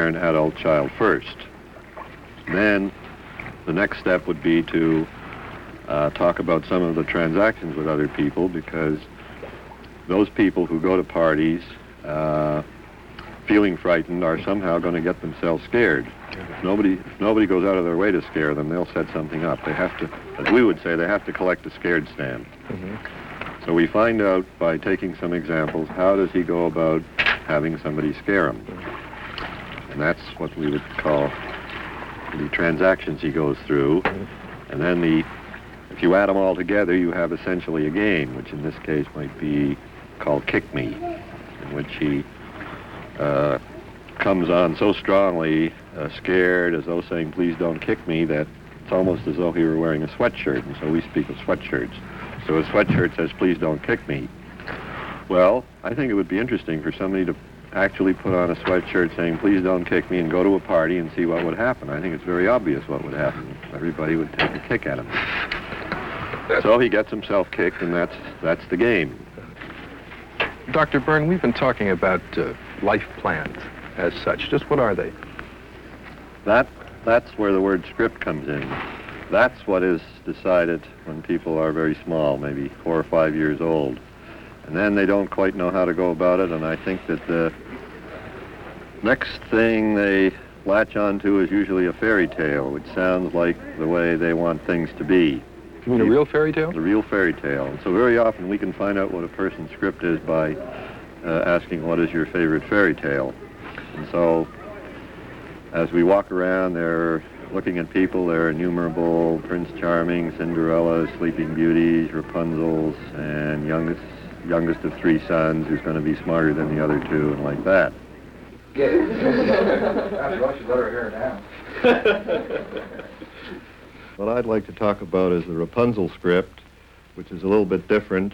an adult child first. Then the next step would be to talk about some of the transactions with other people, because those people who go to parties feeling frightened are somehow going to get themselves scared. If nobody goes out of their way to scare them, they'll set something up. They have to, as we would say, they have to collect a scared stand. So we find out by taking some examples, how does he go about having somebody scare him? And that's what we would call the transactions he goes through. And then if you add them all together, you have essentially a game, which in this case might be called Kick Me, in which he comes on so strongly, scared, as though saying, please don't kick me, that it's almost as though he were wearing a sweatshirt, and so we speak of sweatshirts. So a sweatshirt says, please don't kick me. Well, I think it would be interesting for somebody to actually put on a sweatshirt saying, please don't kick me, and go to a party and see what would happen. I think it's very obvious what would happen. Everybody would take a kick at him. So he gets himself kicked, and that's the game. Dr. Berne, we've been talking about life plans as such. Just what are they? That's where the word script comes in. That's what is decided when people are very small, maybe 4 or 5 years old. And then they don't quite know how to go about it, and I think that the next thing they latch onto is usually a fairy tale, which sounds like the way they want things to be. You mean a real fairy tale? A real fairy tale. And so very often we can find out what a person's script is by asking, what is your favorite fairy tale? And so as we walk around, they're looking at people. There are innumerable Prince Charming, Cinderella, Sleeping Beauties, Rapunzels, and youngest of 3 sons who's going to be smarter than the other 2, and like that. After all, you should let her hair down. What I'd like to talk about is the Rapunzel script, which is a little bit different.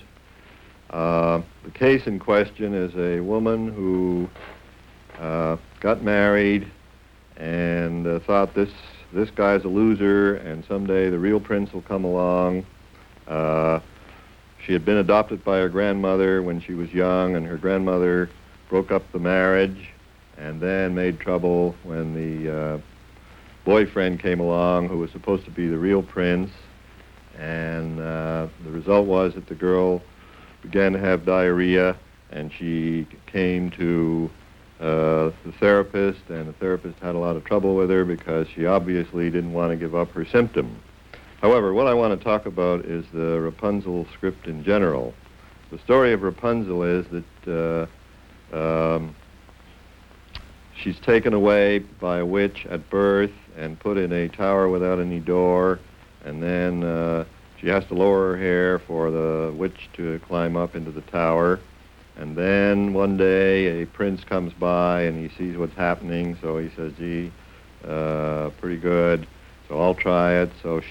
The case in question is a woman who got married and thought this guy's a loser, and someday the real prince will come along. She had been adopted by her grandmother when she was young, and her grandmother broke up the marriage and then made trouble when the boyfriend came along, who was supposed to be the real prince. And the result was that the girl began to have diarrhea, and she came to the therapist, and the therapist had a lot of trouble with her because she obviously didn't want to give up her symptom. However, what I want to talk about is the Rapunzel script in general. The story of Rapunzel is that she's taken away by a witch at birth and put in a tower without any door, and then she has to lower her hair for the witch to climb up into the tower. And then one day a prince comes by and he sees what's happening, so he says, gee, pretty good, so I'll try it. So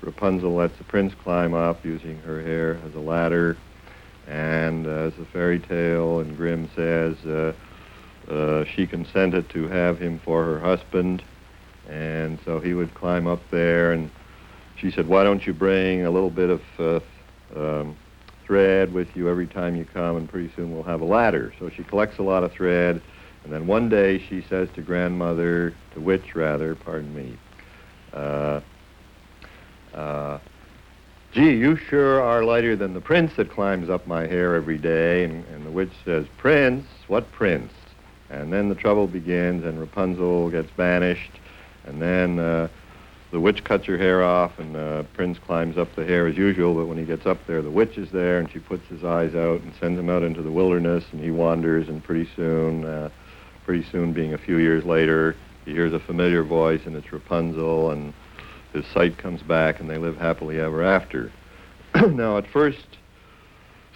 Rapunzel lets the prince climb up using her hair as a ladder, and as the fairy tale in Grimm says, she consented to have him for her husband, and so he would climb up there, and she said, why don't you bring a little bit of thread with you every time you come, and pretty soon we'll have a ladder. So she collects a lot of thread, and then one day she says to the witch, pardon me, gee, you sure are lighter than the prince that climbs up my hair every day. And the witch says, prince? What prince? And then the trouble begins, and Rapunzel gets banished, and then the witch cuts her hair off, and Prince climbs up the hair as usual, but when he gets up there, the witch is there, and she puts his eyes out and sends him out into the wilderness, and he wanders, and pretty soon, being a few years later, he hears a familiar voice, and it's Rapunzel, and his sight comes back, and they live happily ever after. Now, at first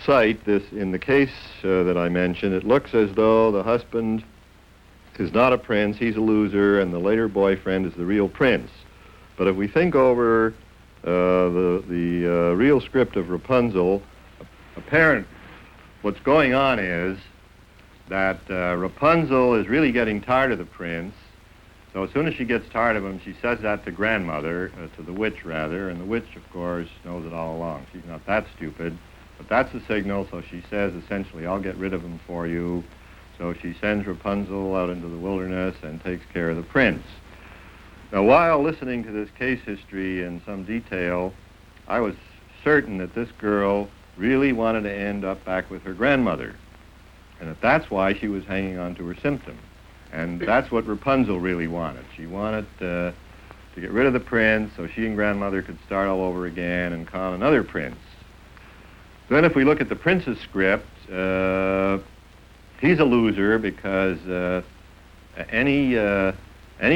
sight, in the case that I mentioned, it looks as though the husband is not a prince, he's a loser, and the later boyfriend is the real prince. But if we think over the real script of Rapunzel, what's going on is that Rapunzel is really getting tired of the prince. So as soon as she gets tired of him, she says that to grandmother, to the witch rather, and the witch, of course, knows it all along. She's not that stupid, but that's the signal, so she says essentially, I'll get rid of him for you, So she sends Rapunzel out into the wilderness and takes care of the prince. Now, while listening to this case history in some detail, I was certain that this girl really wanted to end up back with her grandmother, and that's why she was hanging on to her symptom. And that's what Rapunzel really wanted. She wanted to get rid of the prince so she and grandmother could start all over again and con another prince. Then if we look at the prince's script, he's a loser because any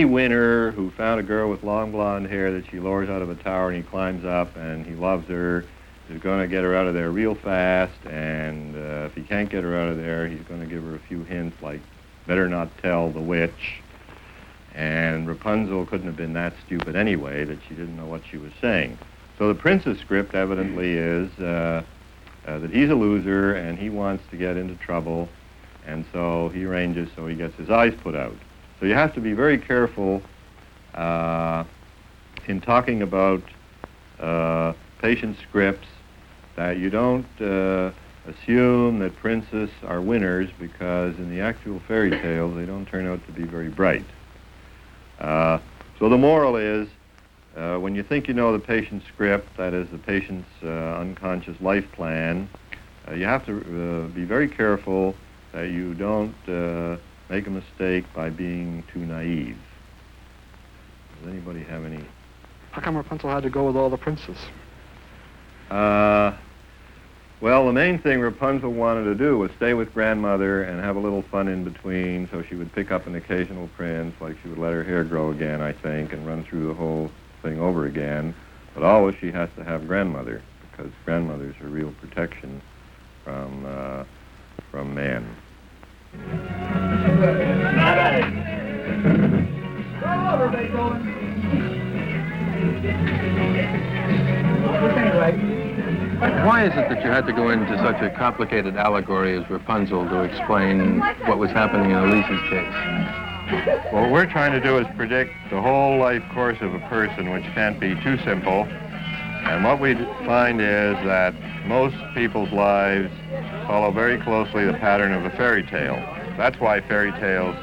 winner who found a girl with long blonde hair that she lowers out of a tower and he climbs up and he loves her is going to get her out of there real fast, and if he can't get her out of there, he's going to give her a few hints like, better not tell the witch. And Rapunzel couldn't have been that stupid anyway that she didn't know what she was saying. So the prince's script evidently is that he's a loser and he wants to get into trouble, and so he arranges so he gets his eyes put out. So you have to be very careful in talking about patient scripts that you don't assume that princes are winners, because in the actual fairy tales they don't turn out to be very bright. So the moral is, when you think you know the patient's script, that is the patient's unconscious life plan, you have to be very careful that you don't make a mistake by being too naive. Does anybody have any? How come Rapunzel had to go with all the princes? Well, the main thing Rapunzel wanted to do was stay with grandmother and have a little fun in between, so she would pick up an occasional prince, like she would let her hair grow again, I think, and run through the whole thing over again. But always she has to have grandmother, because grandmother's her real protection from man. Why is it that you had to go into such a complicated allegory as Rapunzel to explain what was happening in Elise's case? Well, what we're trying to do is predict the whole life course of a person, which can't be too simple. And what we find is that most people's lives follow very closely the pattern of a fairy tale. That's why fairy tales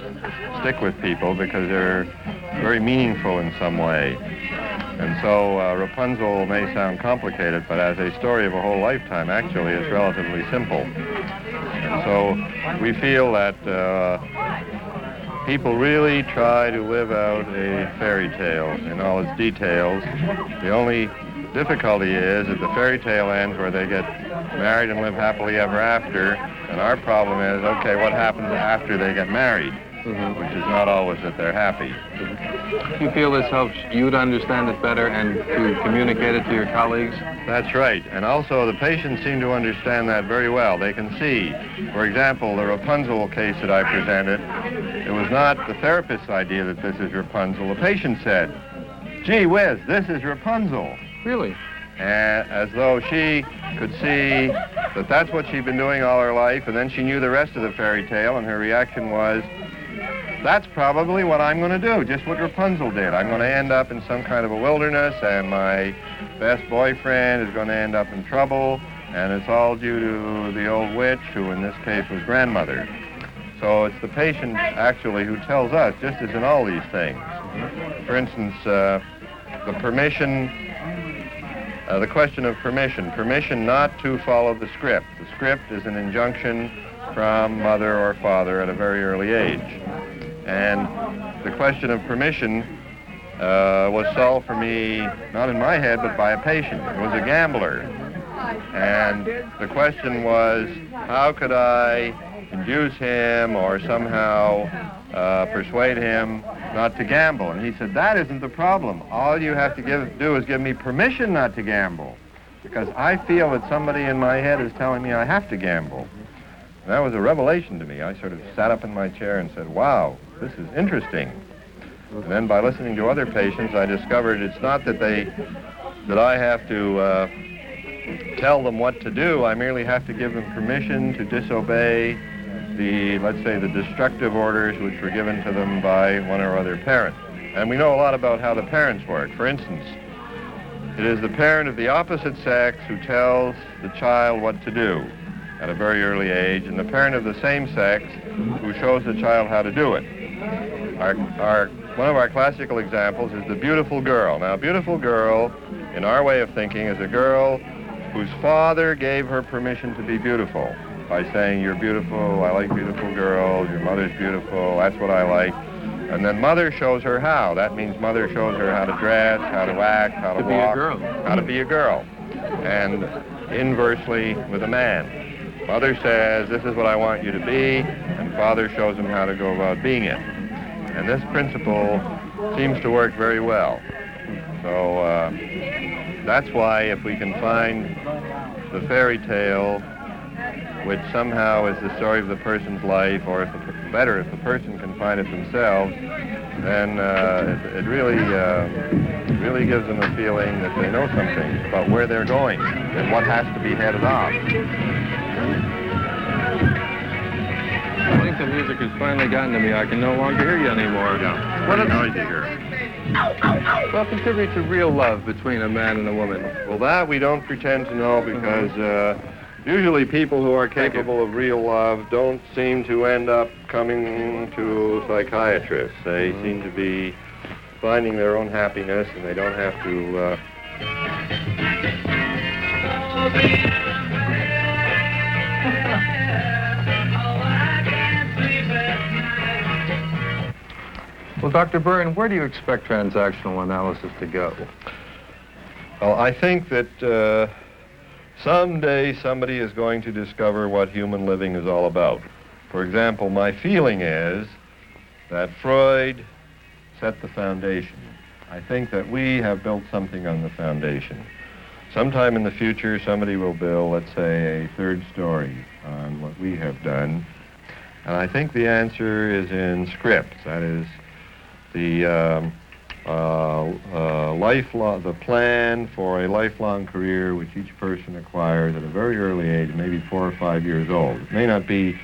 stick with people, because they're very meaningful in some way. And so Rapunzel may sound complicated, but as a story of a whole lifetime, actually, it's relatively simple. And so we feel that people really try to live out a fairy tale in all its details. The only difficulty is that the fairy tale ends where they get married and live happily ever after, and our problem is, okay, what happens after they get married? Which is not always that they're happy. Do you feel this helps you to understand it better and to communicate it to your colleagues? That's right. And also the patients seem to understand that very well. They can see, for example, the Rapunzel case that I presented, it was not the therapist's idea that this is Rapunzel. The patient said, gee whiz, this is Rapunzel. Really? As though she could see that that's what she'd been doing all her life, and then she knew the rest of the fairy tale, and her reaction was, that's probably what I'm going to do, just what Rapunzel did. I'm going to end up in some kind of a wilderness, and my best boyfriend is going to end up in trouble, and it's all due to the old witch, who in this case was grandmother. So it's the patient, actually, who tells us, just as in all these things. For instance, the question of permission not to follow the script. The script is an injunction from mother or father at a very early age. And the question of permission was solved for me, not in my head, but by a patient. It was a gambler. And the question was, how could I induce him or somehow persuade him not to gamble? And he said, that isn't the problem. All you have to do is give me permission not to gamble, because I feel that somebody in my head is telling me I have to gamble. And that was a revelation to me. I sort of sat up in my chair and said, wow, this is interesting. And then by listening to other patients, I discovered it's not that I have to tell them what to do. I merely have to give them permission to disobey let's say, the destructive orders which were given to them by one or other parent. And we know a lot about how the parents work. For instance, it is the parent of the opposite sex who tells the child what to do. at a very early age, and the parent of the same sex who shows the child how to do it. One of our classical examples is the beautiful girl. Now, a beautiful girl, in our way of thinking, is a girl whose father gave her permission to be beautiful by saying, "You're beautiful, I like beautiful girls, your mother's beautiful, that's what I like." And then mother shows her how. That means mother shows her how to dress, how to act, how to walk. Be a girl. How to be a girl. And inversely with a man. Mother says, "This is what I want you to be," and father shows him how to go about being it. And this principle seems to work very well. So that's why if we can find the fairy tale, which somehow is the story of the person's life, or if the person can find it themselves, then it really gives them a feeling that they know something about where they're going and what has to be headed off. I think the music has finally gotten to me. I can no longer hear you anymore. Yeah, what a noisy here. What contributes to real love between a man and a woman? Well, that we don't pretend to know because usually people who are capable of real love don't seem to end up coming to psychiatrists. They seem to be finding their own happiness, and they don't have to... Well, Dr. Berne, where do you expect transactional analysis to go? Well, I think that someday somebody is going to discover what human living is all about. For example, my feeling is that Freud set the foundation. I think that we have built something on the foundation. Sometime in the future, somebody will build, let's say, a third story on what we have done. And I think the answer is in script. That is, the the plan for a lifelong career which each person acquires at a very early age, maybe 4 or 5 years old. It may not be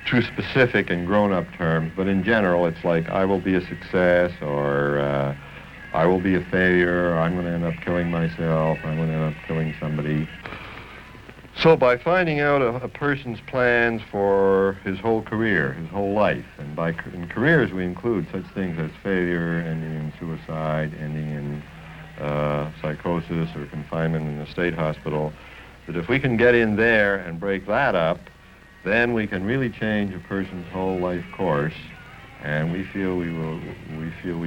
too specific in grown-up terms, but in general it's like, I will be a success, or I will be a failure, or I'm going to end up killing myself, I'm going to end up killing somebody. So by finding out a person's plans for his whole career, his whole life, and in careers we include such things as failure, ending in suicide, ending in psychosis or confinement in a state hospital, that if we can get in there and break that up, then we can really change a person's whole life course, and we feel we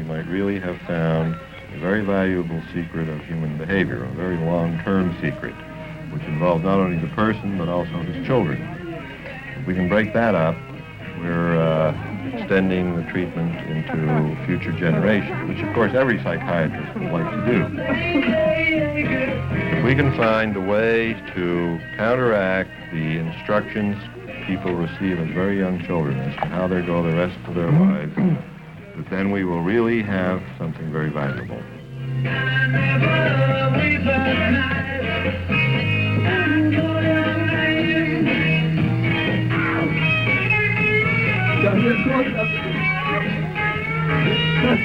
might really have found a very valuable secret of human behavior, a very long-term secret, which involves not only the person, but also his children. If we can break that up, we're extending the treatment into future generations, which of course every psychiatrist would like to do. If we can find a way to counteract the instructions people receive as very young children as to how they go the rest of their lives, then we will really have something very valuable. That's